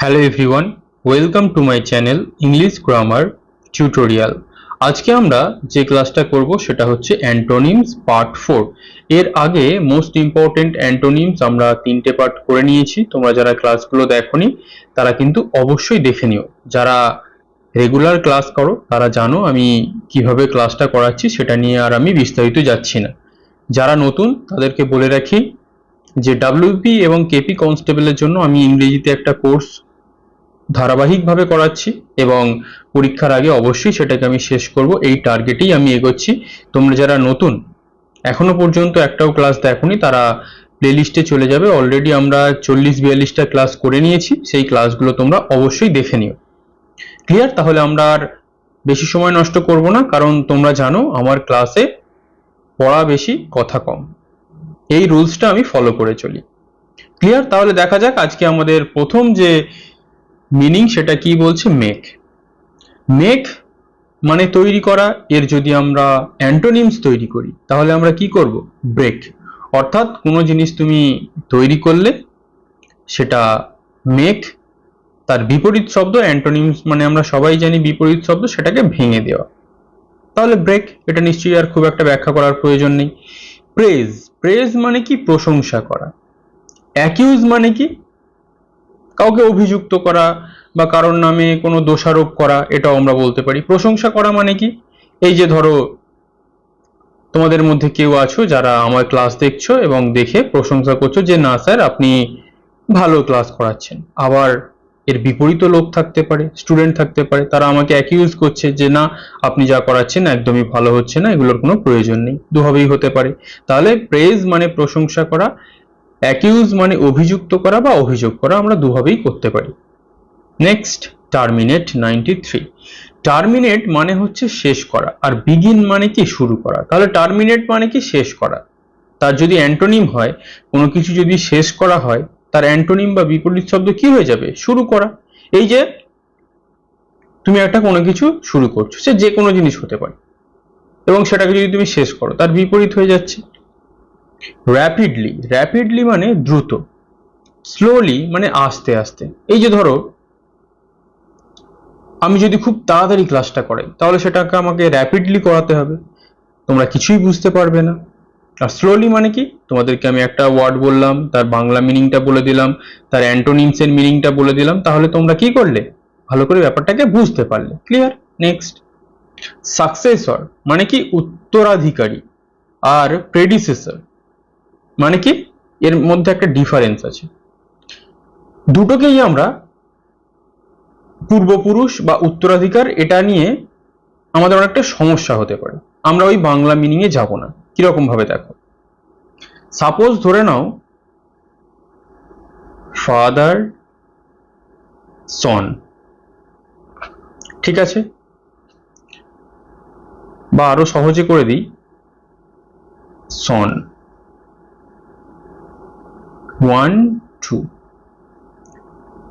Hello everyone, welcome to my channel English grammar tutorial. আজকে আমরা যে ক্লাসটা করব সেটা হচ্ছে অ্যান্টোনিমস পার্ট 4। এর আগে মোস্ট ইম্পর্টেন্ট অ্যান্টোনিমস আমরা 3টে পার্ট করে নিয়েছি। তোমরা যারা ক্লাসগুলো দেখোনি তারা কিন্তু অবশ্যই দেখে নিও। যারা রেগুলার ক্লাস করো তারা জানো আমি কিভাবে ক্লাসটা করাচ্ছি, সেটা নিয়ে আর আমি বিস্তারিত যাচ্ছি না। যারা নতুন তাদেরকে বলে রাখি যে ডাব্লিউপি এবং কেপি কনস্টেবলের জন্য আমি ইংরেজিতে একটা কোর্স ধারাবাহিকভাবে করাচ্ছি এবং পরীক্ষার আগে অবশ্যই সেটাকে আমি শেষ করব, এই টার্গেটেই আমি এগোচ্ছি। তোমরা যারা নতুন এখনো পর্যন্ত একটাও ক্লাস দেখোনি তারা প্লেলিস্টে চলে যাবে। অলরেডি আমরা 40-42টা ক্লাস করে নিয়েছি, সেই ক্লাসগুলো তোমরা অবশ্যই দেখে নিও। ক্লিয়ার? তাহলে আমরা আর বেশি সময় নষ্ট করব না, কারণ তোমরা জানো আমার ক্লাসে পড়া বেশি কথা কম, এই রুলসটা আমি ফলো করে চলি। ক্লিয়ার? তাহলে দেখা যাক আজকে আমাদের প্রথম যে মিনিং সেটা কি বলছে। মেক। মেক মানে তৈরি করা। এর যদি আমরা অ্যান্টোনিমস তৈরি করি তাহলে আমরা কি করব? ব্রেক। অর্থাৎ কোনো জিনিস তুমি তৈরি করলে সেটা মেক, তার বিপরীত শব্দ অ্যান্টোনিমস মানে আমরা সবাই জানি বিপরীত শব্দ, সেটাকে ভেঙে দেওয়া। তাহলে ব্রেক, এটা নিশ্চয়ই আর খুব একটা ব্যাখ্যা করার প্রয়োজন নেই। প্রেজ। প্রেজ মানে কি? প্রশংসা করা। অ্যাকিউজ মানে কি? কাউকে অভিযুক্ত করা বা কারোর নামে কোনো দোষারোপ করা, এটাও আমরা বলতে পারি। প্রশংসা করা মানে কি? এই যে ধরো তোমাদের মধ্যে কেউ আছো যারা আমার ক্লাস দেখছো এবং দেখে প্রশংসা করছো যে না স্যার আপনি ভালো ক্লাস করাচ্ছেন। আবার এর বিপরীত লোক থাকতে পারে, স্টুডেন্ট থাকতে পারে, তারা আমাকে অ্যাকিউজ করছে যে না আপনি যা করাচ্ছেন একদমই ভালো হচ্ছে না, এগুলোর কোনো প্রয়োজন নেই। দুভাবেই হতে পারে। তাহলে প্রেজ মানে প্রশংসা করা, অ্যাকিউজ মানে অভিযুক্ত করা বা অভিযোগ করা, আমরা দুভাবেই করতে পারি। Next, terminate 93। টার্মিনেট মানে হচ্ছে শেষ করা, আর বিগিন মানে কি? শুরু করা। তাহলে টার্মিনেট মানে কি? শেষ করা। তার যদি অ্যান্টোনিম হয়, কোনো কিছু যদি শেষ করা হয়, তার অ্যান্টোনিম বা বিপরীত শব্দ কি হয়ে যাবে? শুরু করা। এই যে তুমি একটা কোনো কিছু শুরু করছো, সে যে কোনো জিনিস হতে পারে, এবং সেটাকে যদি তুমি শেষ করো তার বিপরীত হয়ে যাচ্ছে। র্যাপিডলি। র্যাপিডলি মানে দ্রুত। স্লোলি মানে আস্তে আস্তে। এই যে ধরো আমি যদি খুব তাড়াতাড়ি ক্লাসটা করাই তাহলে সেটাকে আমাকে র্যাপিডলি করাতে হবে, তোমরা কিছুই বুঝতে পারবে না। আর স্লোলি মানে কি? তোমাদেরকে আমি একটা ওয়ার্ড বললাম, তার বাংলা মিনিংটা বলে দিলাম, তার অ্যান্টোনিমস এর মিনিংটা বলে দিলাম, তাহলে তোমরা কি করলে? ভালো করে ব্যাপারটাকে বুঝতে পারলে। ক্লিয়ার? নেক্সট, সাকসেসর মানে কি? উত্তরাধিকারী। আর প্রেডিসেসর মানে কি? এর মধ্যে একটা ডিফারেন্স আছে। দুটোকেই আমরা পূর্বপুরুষ বা উত্তরাধিকার এটা নিয়ে আমাদের অনেকটা সমস্যা হতে পারে, আমরা ওই বাংলা মিনিং এ যাব না। কিরকম ভাবে দেখো, সাপোজ ধরে নাও ফাদার সন, ঠিক আছে? বা আরো সহজে করে দিই, সন 1 2।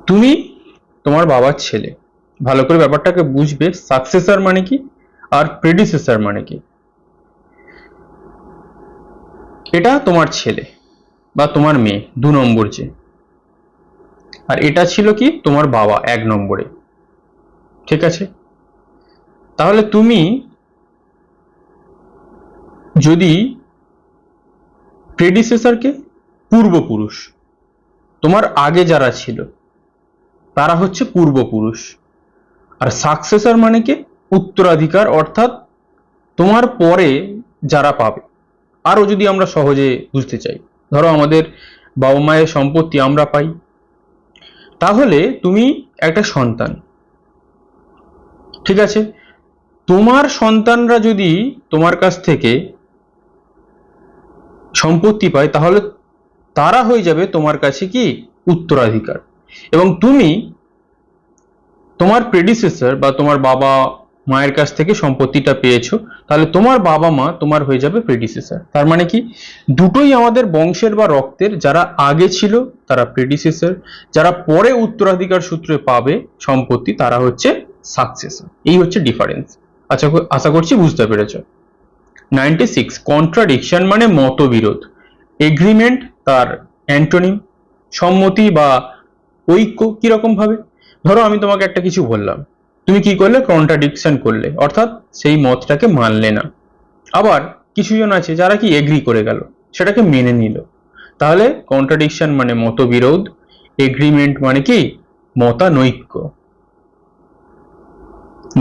তুমি তোমার বাবার ছেলে, ভালো করে ব্যাপারটাকে বুঝবে। সাকসেসর মানে কি আর প্রেডিসেসর মানে কি। এটা তোমার ছেলে বা তোমার মেয়ে 2 নম্বর যে, আর এটা ছিল কি? তোমার বাবা 1 নম্বরে, ঠিক আছে? তাহলে তুমি যদি প্রেডিসেসরকে, পূর্বপুরুষ, তোমার আগে যারা ছিল তারা হচ্ছে পূর্বপুরুষ, আর সাকসেসর মানে কি? উত্তরাধিকার, অর্থাৎ তোমার পরে যারা পাবে। আরো যদি আমরা সহজে বুঝতে চাই, ধরো আমাদের বাবা মায়ের সম্পত্তি আমরা পাই, তাহলে তুমি একটা সন্তান, ঠিক আছে? তোমার সন্তানরা যদি তোমার কাছ থেকে সম্পত্তি পায় তাহলে তারা হয়ে যাবে তোমার কাছে কি? উত্তরাধিকার। এবং তুমি তোমার প্রেডিসেসর বা তোমার বাবা মায়ের কাছ থেকে সম্পত্তিটা পেয়েছো, তাহলে তোমার বাবা মা তোমার হয়ে যাবে প্রেডিসেসর। তার মানে কি? দুটোই আমাদের বংশের বা রক্তের, যারা আগে ছিল তারা প্রেডিসেসর, যারা পরে উত্তরাধিকার সূত্রে পাবে সম্পত্তি তারা হচ্ছে সাকসেসর। এই হচ্ছে ডিফারেন্স। আচ্ছা, আশা করছি বুঝতে পেরেছো। 96, কন্ট্রাডিকশন মানে মতবিরোধ। এগ্রিমেন্ট তার অ্যান্টোনিম, সম্মতি বা ঐক্য কিরকম ভাবে? ধরো আমি তোমাকে একটা কিছু বললাম, তুমি কি করলে? কন্ট্রাডিকশন করলে, অর্থাৎ সেই মতটাকে মানলে না। আবার কিছু জন আছে যারা কি এগ্রি করে গেল, সেটাকে মেনে নিল। তাহলে কন্ট্রাডিকশন মানে মতবিরোধ, এগ্রিমেন্ট মানে কি মতানৈক্য।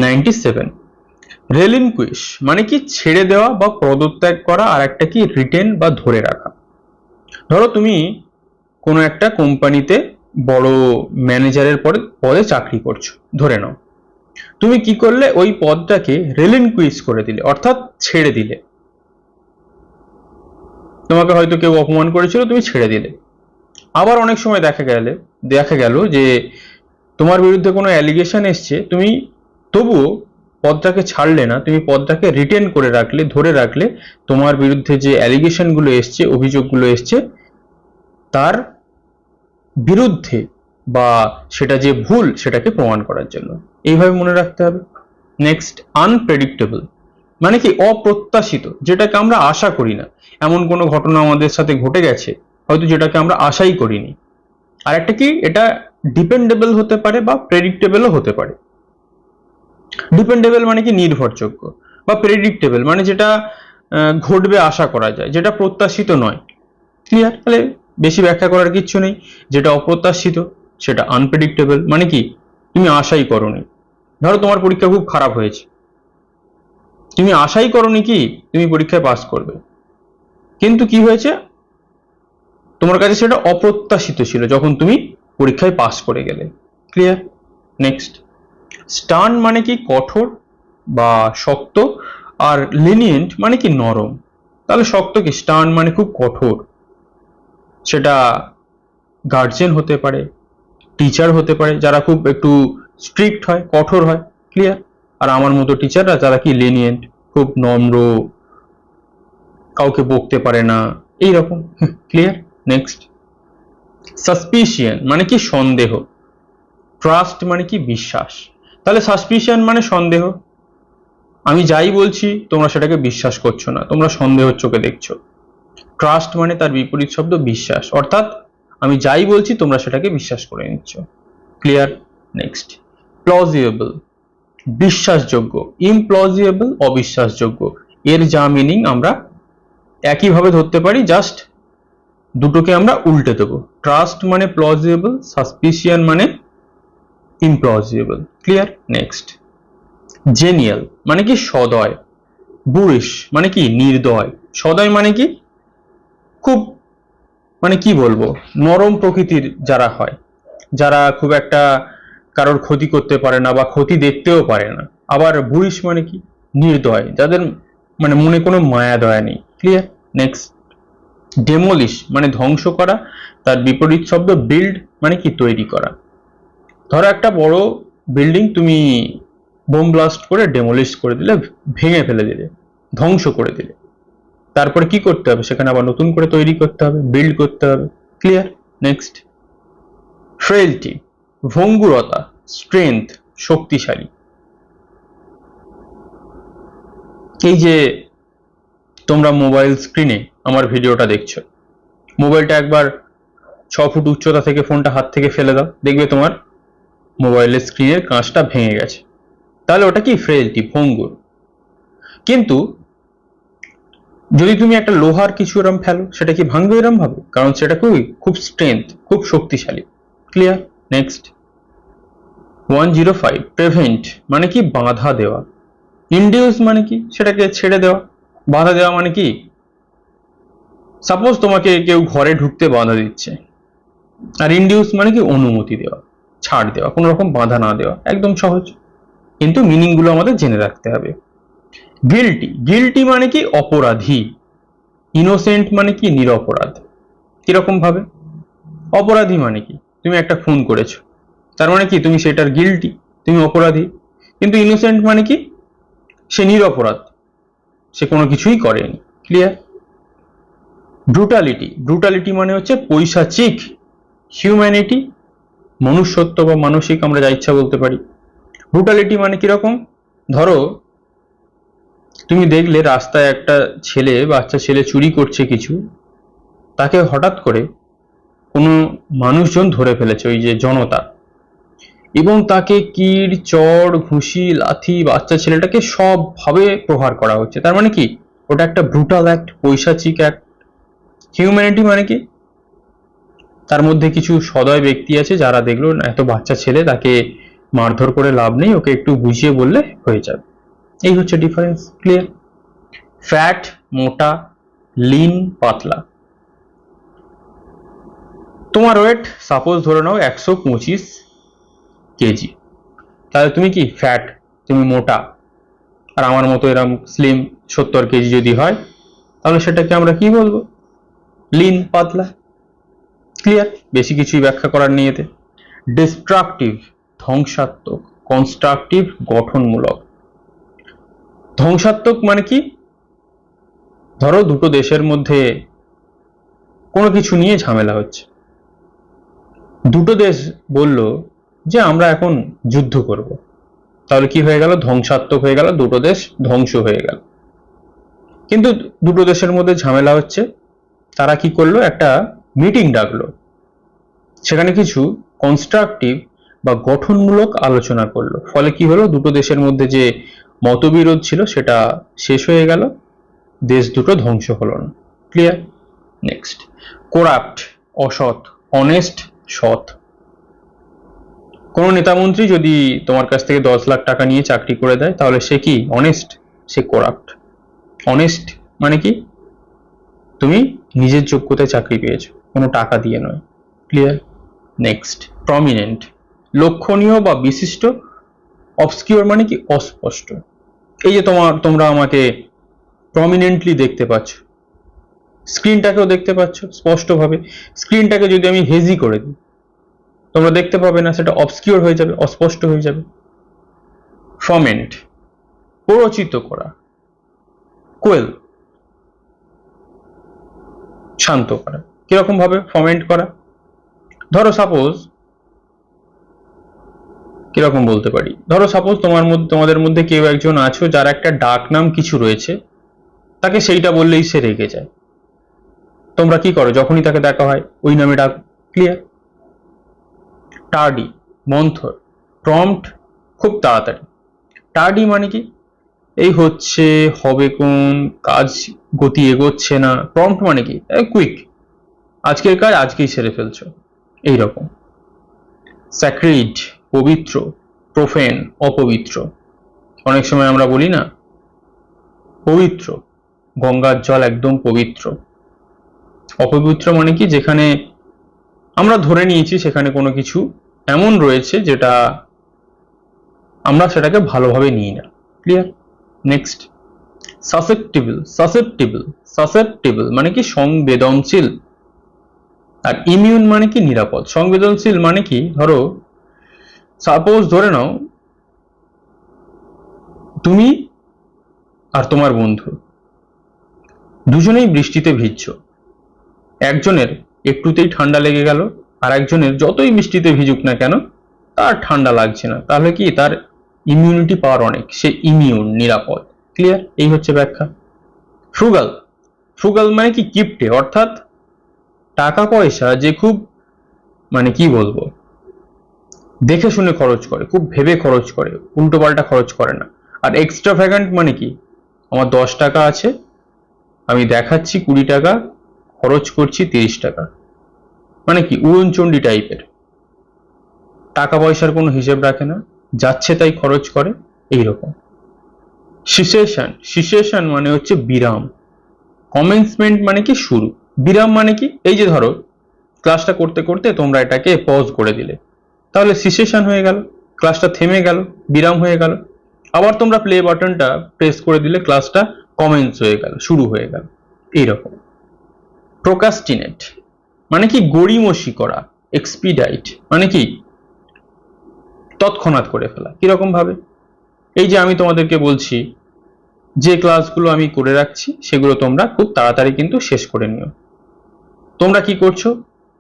97, রেলিনকুইশ মানে কি ছেড়ে দেওয়া বা পদত্যাগ করা, আর একটা কি রিটেন বা ধরে রাখা। ধরো তুমি কোনো একটা কোম্পানিতে বড় ম্যানেজারের পদে চাকরি করছো, ধরে নাও। তুমি কি করলে? ওই পদটাকে রেলিনকুইশ করে দিলে, অর্থাৎ ছেড়ে দিলে। তোমাকে হয়তো কেউ অপমান করেছিল, তুমি ছেড়ে দিলে। আবার অনেক সময় দেখা গেল যে তোমার বিরুদ্ধে কোনো অ্যালিগেশন এসছে, তুমি তবুও পদটাকে ছাড়লে না, তুমি পদটাকে রিটেন করে রাখলে, ধরে রাখলে, তোমার বিরুদ্ধে যে অ্যালিগেশনগুলো এসছে, অভিযোগগুলো এসছে, তার বিরুদ্ধে বা সেটা যে ভুল সেটাকে প্রমাণ করার জন্য। এইভাবে মনে রাখতে হবে। নেক্সট, আনপ্রেডিক্টেবল মানে কি অপ্রত্যাশিত, যেটাকে আমরা আশা করি না। এমন কোনো ঘটনা আমাদের সাথে ঘটে গেছে হয়তো যেটাকে আমরা আশাই করিনি। আর একটা কি, এটা ডিপেন্ডেবল হতে পারে বা প্রেডিক্টেবলও হতে পারে। ডিপেন্ডেবল মানে কি নির্ভরযোগ্য, বা প্রেডিক্টেবল মানে যেটা ঘটবে আশা করা যায়, যেটা প্রত্যাশিত নয়। ক্লিয়ার? তাহলে বেশি ব্যাখ্যা করার কিচ্ছু নেই। যেটা অপ্রত্যাশিত সেটা আনপ্রেডিক্টেবল, মানে কি তুমি আশাই করোনি। ধরো তোমার পরীক্ষা খুব খারাপ হয়েছে, তুমি আশাই করোনি কি তুমি পরীক্ষায় পাস করবে, কিন্তু কি হয়েছে, তোমার কাছে সেটা অপ্রত্যাশিত ছিল যখন তুমি পরীক্ষায় পাস করে গেলে। ক্লিয়ার? নেক্সট, স্টার্ন মানে কি কঠোর বা শক্ত, আর লিনিয়েন্ট মানে কি নরম। তাহলে শক্ত কি, স্টার্ন মানে খুব কঠোর, সেটা গার্জেন হতে পারে, টিচার হতে পারে, যারা খুব একটু স্ট্রিক্ট হয়, কঠোর হয়। ক্লিয়ার? আর আমার মতো টিচাররা যারা কি লিনিয়েন্ট, খুব নম্র, কাউকে বকতে পারে না, এইরকম। ক্লিয়ার? নেক্সট, সাসপিশিয়ান মানে কি সন্দেহ, ট্রাস্ট মানে কি বিশ্বাস। তাহলে সাসপিশিয়ান মানে সন্দেহ, আমি যাই বলছি তোমরা সেটাকে বিশ্বাস করছো না, তোমরা সন্দেহের চোখে দেখছো। ট্রাস্ট মানে তার বিপরীত শব্দ বিশ্বাস, অর্থাৎ আমি যাই বলছি তোমরা সেটাকে বিশ্বাস করে নিচ্ছ। ক্লিয়ার? নেক্সট, প্লজিবল বিশ্বাসযোগ্য, ইমপ্লজিবল অবিশ্বাসযোগ্য। এর যা মিনিং আমরা একইভাবে ধরতে পারি, জাস্ট দুটোকে আমরা উল্টে দেবো। ট্রাস্ট মানে প্লজিবল, সাসপিশিয়ান মানে ইমপ্লজিবল। ক্লিয়ার? নেক্সট, জেনিয়াল মানে কি সদয়, বুরিশ মানে কি নির্দয়, সদয় মানে কি খুব, মানে কি বলবো, নরম প্রকৃতির যারা হয়, যারা খুব একটা কারোর ক্ষতি করতে পারে না বা ক্ষতি দেখতেও পারে না। আবার বুরিশ মানে কি নির্দয়, যাদের মানে মনে কোনো মায়া দয়া নেই। ক্লিয়ার? নেক্সট, ডেমোলিশ মানে ধ্বংস করা, তার বিপরীত শব্দ বিল্ড মানে কি তৈরি করা। ধরো একটা বড় বিল্ডিং তুমি বোম ব্লাস্ট করে ডেমোলিশ করে দিলে, ভেঙে ফেলে দিলে, ধ্বংস করে দিলে, তারপরে কি করতে হবে? সেখানে আবার নতুন করে তৈরি করতে হবে, বিল্ড করতে হবে। ক্লিয়ার? নেক্সট, ফ্রেইলটি ভঙ্গুরতা, স্ট্রেংথ শক্তিশালী। এই যে তোমরা মোবাইল স্ক্রিনে আমার ভিডিওটা দেখছো, মোবাইলটা একবার 6 ফুট উচ্চতা থেকে ফোনটা হাত থেকে ফেলে দাও, দেখবে তোমার মোবাইলের স্ক্রিনের কাঁচটা ভেঙে গেছে। তাহলে ওটা কি ফ্রেইলটি, ভঙ্গুর। কিন্তু যদি তুমি একটা লোহার কিছু এরম ফেলো, সেটা কি ভাঙবে এরম ভাবে? কারণ সেটা খুব স্ট্রেংথ, খুব শক্তিশালী। ক্লিয়ার? নেক্সট, 105 প্রিভেন্ট মানে কি বাধা দেওয়া, ইনডিউস মানে কি সেটাকে ছেড়ে দেওয়া, বাধা দেওয়া মানে কি সাপোজ তোমাকে কেউ ঘরে ঢুকতে বাধা দিচ্ছে, আর ইনডিউস মানে কি অনুমতি দেওয়া, ছাড় দেওয়া, কোনো রকম বাধা না দেওয়া। একদম সহজ, কিন্তু মিনিং গুলো আমাদের জেনে রাখতে হবে। গিল্টি, গিল্টি মানে কি অপরাধী, ইনোসেন্ট মানে কি নিরপরাধ। কিরকম ভাবে? অপরাধী মানে কি তুমি একটা খুন করেছো, তার মানে কি তুমি সেটার গিল্টি, তুমি অপরাধী। কিন্তু ইনোসেন্ট মানে কি সে নিরপরাধ, সে কোনো কিছুই করেনি। ক্লিয়ার? ব্রুটালিটি, ব্রুটালিটি মানে হচ্ছে পৈশাচিক। হিউম্যানিটি মনুষ্যত্ব বা মানসিক, আমরা যা ইচ্ছা বলতে পারি। ব্রুটালিটি মানে কিরকম? ধরো তুমি দেখলে রাস্তায় একটা বাচ্চা ছেলে চুরি করছে কিছু, তাকে হঠাৎ করে কোনো মানুষজন ধরে ফেলেছে, ওই যে জনতা, এবং তাকে কিল, চড়, ঘুষি, লাথি, বাচ্চা ছেলেটাকে সবভাবে প্রহার করা হচ্ছে। তার মানে কি, ওটা একটা ব্রুটাল অ্যাক্ট, পৈশাচিক অ্যাক্ট। হিউম্যানিটি মানে কি, তার মধ্যে কিছু সদয় ব্যক্তি আছে যারা দেখলো এত বাচ্চা ছেলে, তাকে মারধর করে লাভ নেই, ওকে একটু বুঝিয়ে বললে হয়ে যাবে। এই হচ্ছে ডিফারেন্স। ক্লিয়ার? ফ্যাট মোটা, লিন পাতলা। তোমার ওয়েট সাপোজ ধরে নাও 125 কেজি, তাহলে তুমি কি ফ্যাট, তুমি মোটা। আর আমার মতো এরকম স্লিম 70 কেজি যদি হয়, তাহলে সেটাকে আমরা কি বলবো? লিন, পাতলা। ক্লিয়ার? বেশি কিছুই ব্যাখ্যা করার নেই এতে। ডিস্ট্রাকটিভ ধ্বংসাত্মক, কনস্ট্রাকটিভ গঠনমূলক। ধ্বংসাত্মক মানে কি, ধরো দুটো দেশের মধ্যে কোনো কিছু নিয়ে ঝামেলা হচ্ছে, দুটো দেশ বলল যে আমরা এখন যুদ্ধ করব, তাহলে কি হয়ে গেল? ধ্বংসাত্মক হয়ে গেল, দুটো দেশ ধ্বংস হয়ে গেল। কিন্তু দুটো দেশের মধ্যে ঝামেলা হচ্ছে, তারা কি করলো? একটা মিটিং ডাকলো, সেখানে কিছু কনস্ট্রাকটিভ বা গঠনমূলক আলোচনা করলো। ফলে কি হলো? দুটো দেশের মধ্যে যে মতবিরোধ ছিল সেটা শেষ হয়ে গেল, দেশ দুটো ধ্বংস হলো না। ক্লিয়ার? নেক্সট, করাপ্ট অসৎ, অনেস্ট সৎ। কোন নেতামন্ত্রী যদি তোমার কাছ থেকে 10 লাখ টাকা নিয়ে চাকরি করে দেয়, তাহলে সে কি অনেস্ট? সে করাপ্ট। অনেস্ট মানে কি, তুমি নিজের যোগ্যতায় চাকরি পেয়েছো, কোনো টাকা দিয়ে নয়। ক্লিয়ার? নেক্সট, প্রমিনেন্ট লক্ষণীয় বা বিশিষ্ট, অবস্কিউর মানে কি অস্পষ্ট। এই যে তোমরা আমাকে প্রমিনেন্টলি দেখতে পাচ্ছ, স্ক্রিনটাকেও দেখতে পাচ্ছ স্পষ্টভাবে। স্ক্রিনটাকে যদি আমি হেজি করে দিই, তোমরা দেখতে পাবে না, সেটা অবস্কিউর হয়ে যাবে, অস্পষ্ট হয়ে যাবে। ফমেন্ট প্ররোচিত করা, কোয়েল শান্ত করা। কিরকম ভাবে ফমেন্ট করা? ধরো সাপোজ, কিরকম বলতে পারি, ধরো সাপোজ তোমাদের মধ্যে কেউ একজন আছো যার একটা ডাক নাম কিছু রয়েছে, তাকে সেইটা বললেই সে রেগে যায়। তোমরা কি করো? যখনই তাকে দেখা হয় ওই নামে ডাক। ক্লিয়ার? টার্ডি মন্থর, প্রম্পট খুব তাড়াতাড়ি। টার্ডি মানে কি, এই হচ্ছে, হবে কোন, কাজ গতি এগোচ্ছে না। প্রম্পট মানে কি, কুইক, আজকের কাজ আজকেই সেরে ফেলছো, এইরকম। স্যাক্রিড পবিত্র, প্রোফেন অপবিত্র। অনেক সময় আমরা বলি না পবিত্র, গঙ্গার জল একদম পবিত্র। অপবিত্র মানে কি, যেখানে আমরা ধরে নিয়েছি সেখানে কোনো কিছু এমন রয়েছে যেটা আমরা সেটাকে ভালোভাবে নিই না। Clear? Next, susceptible susceptible susceptible মানে কি সংবেদনশীল। আর ইমিউন মানে কি নিরাপদ। সংবেদনশীল মানে কি, ধরো সাপোজ ধরে নাও তুমি আর তোমার বন্ধু দুজনেই বৃষ্টিতে ভিজছো, একজনের একটুতেই ঠান্ডা লেগে গেল, আর একজনের যতই বৃষ্টিতে ভিজুক না কেন তার ঠান্ডা লাগছে না, তাহলে কি তার ইমিউনিটি পাওয়ার অনেক, সে ইমিউন, নিরাপদ। ক্লিয়ার? এই হচ্ছে ব্যাখ্যা। ফ্রুগাল, ফ্রুগাল মানে কি কিপটে, অর্থাৎ টাকা পয়সা যে খুব, মানে কি বলবো, দেখে শুনে খরচ করে, খুব ভেবে খরচ করে, উল্টো পাল্টা খরচ করে না। আর এক্সট্রাভ্যাগান্ট মানে কি, আমার 10 টাকা আছে, আমি দেখাচ্ছি 20 টাকা, খরচ করছি 30 টাকা, মানে কি উড়নচণ্ডী টাইপের, টাকা পয়সার কোনো হিসেব রাখে না, যাচ্ছে তাই খরচ করে, এইরকম। সিসেশন, সিসেশন মানে হচ্ছে বিরাম। কমেন্সমেন্ট মানে কি শুরু, বিরাম মানে কি, এই যে ধরো ক্লাসটা করতে করতে তোমরা এটাকে পজ করে দিলে, তাহলে সিসেশন হয়ে গেল, ক্লাসটা থেমে গেল, বিরাম হয়ে গেল। আবার তোমরা প্লে বাটনটা প্রেস করে দিলে ক্লাসটা কমেন্স হয়ে গেল, শুরু হয়ে গেল, এইরকম। প্রোকাস্টিনেট মানে কি গড়িমসি করা। এক্সপিডাইট মানে কি তৎক্ষণাৎ করে ফেলা। কিরকম ভাবে, এই যে আমি তোমাদেরকে বলছি যে ক্লাসগুলো আমি করে রাখছি সেগুলো তোমরা খুব তাড়াতাড়ি কিন্তু শেষ করে নিও। তোমরা কি করছো?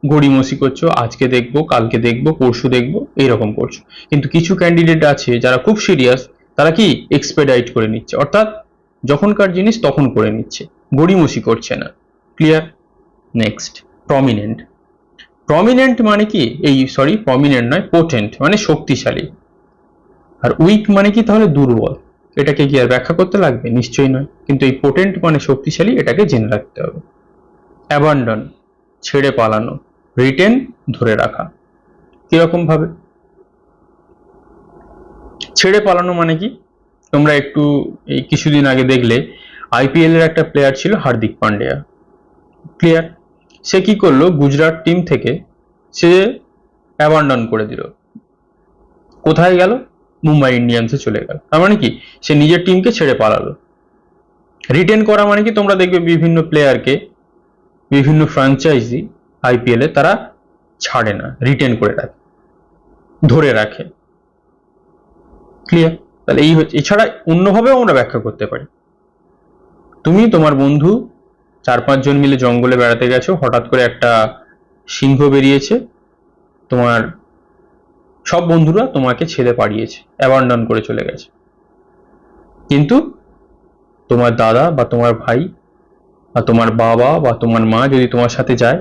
গড়িমসি করছো, আজকে দেখবো, কালকে দেখবো, পরশু দেখবো, এইরকম করছো। কিন্তু কিছু ক্যান্ডিডেট আছে যারা খুব সিরিয়াস, তারা কি এক্সপেডাইট করে নিচ্ছে, অর্থাৎ যখনকার জিনিস তখন করে নিচ্ছে, গড়িমসি করছে না। ক্লিয়ার? Next, prominent. প্রমিনেন্ট মানে কি, প্রমিনেন্ট নয়, পোটেন্ট মানে শক্তিশালী। আর উইক মানে কি তাহলে দুর্বল। এটাকে কি আর ব্যাখ্যা করতে লাগবে? নিশ্চয়ই নয়। কিন্তু এই পোটেন্ট মানে শক্তিশালী, এটাকে জেনে রাখতে হবে। অ্যাবান্ডন ছেড়ে পালানো, রিটেন ধরে রাখা। কিরকম ভাবে? ছেড়ে পালানো মানে কি, তোমরা একটু এই কিছুদিন আগে দেখলে আইপিএল এর একটা প্লেয়ার ছিল হার্দিক পান্ডিয়া, ক্লিয়ার? সে কি করলো, গুজরাট টিম থেকে সে অ্যাবান্ডন করে দিল। কোথায় গেল? মুম্বাই ইন্ডিয়ান্সে চলে গেল। তার মানে কি, সে নিজের টিমকে ছেড়ে পালালো। রিটেন করা মানে কি, তোমরা দেখবে বিভিন্ন প্লেয়ারকে বিভিন্ন ফ্র্যাঞ্চাইজি আইপিএল এ তারা ছাড়ে না, রিটেন করে রাখে, ধরে রাখে। ক্লিয়ার? তাহলে এই হচ্ছে, এছাড়া অন্যভাবেও আমরা ব্যাখ্যা করতে পারি। তুমি তোমার বন্ধু 4-5 জন মিলে জঙ্গলে বেড়াতে গেছো, হঠাৎ করে একটা সিংহ বেরিয়েছে, তোমার সব বন্ধুরা তোমাকে ছেড়ে পালিয়েছে, অ্যাবান্ডন করে চলে গেছে। কিন্তু তোমার দাদা বা তোমার ভাই বা তোমার বাবা বা তোমার মা যদি তোমার সাথে যায়,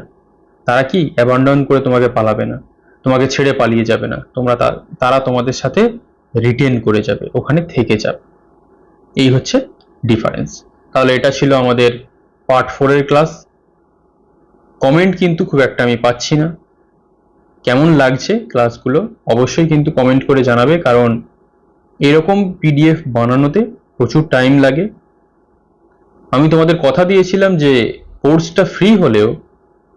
তারা কি অ্যাবান্ডন করে তোমাকে পালাবে না, তোমাকে ছেড়ে পালিয়ে যাবে না, তারা তোমাদের সাথে রিটেন করে যাবে, ওখানে থেকে যাবে। এই হচ্ছে ডিফারেন্স। তাহলে এটা ছিল আমাদের পার্ট 4 এর ক্লাস। কমেন্ট কিন্তু খুব একটা আমি পাচ্ছি না। কেমন লাগছে ক্লাসগুলো অবশ্যই কিন্তু কমেন্ট করে জানাবে, কারণ এরকম পিডিএফ বানানোতে প্রচুর টাইম লাগে। আমি তোমাদের কথা দিয়েছিলাম যে কোর্সটা ফ্রি হলেও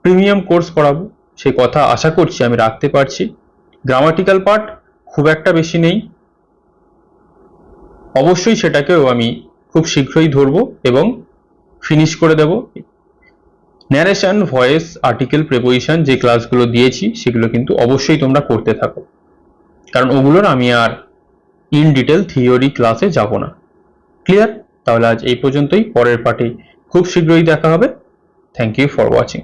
প্রিমিয়াম কোর্স করাবো, সেই কথা আশা করছি আমি রাখতে পারছি। গ্রামাটিক্যাল পার্ট খুব একটা বেশি নেই, অবশ্যই সেটাকেও আমি খুব শীঘ্রই ধরবো এবং ফিনিশ করে দেব। ন্যারেশন, ভয়েস, আর্টিকেল, প্রেপোজিশন যে ক্লাসগুলো দিয়েছি সেগুলো কিন্তু অবশ্যই তোমরা করতে থাকো, কারণ ওগুলোর আমি আর ইন ডিটেল থিওরি ক্লাসে যাব না। ক্লিয়ার? তাহলে আজ এই পর্যন্তই, পরের পার্টে খুব শীঘ্রই দেখা হবে। Thank you for watching.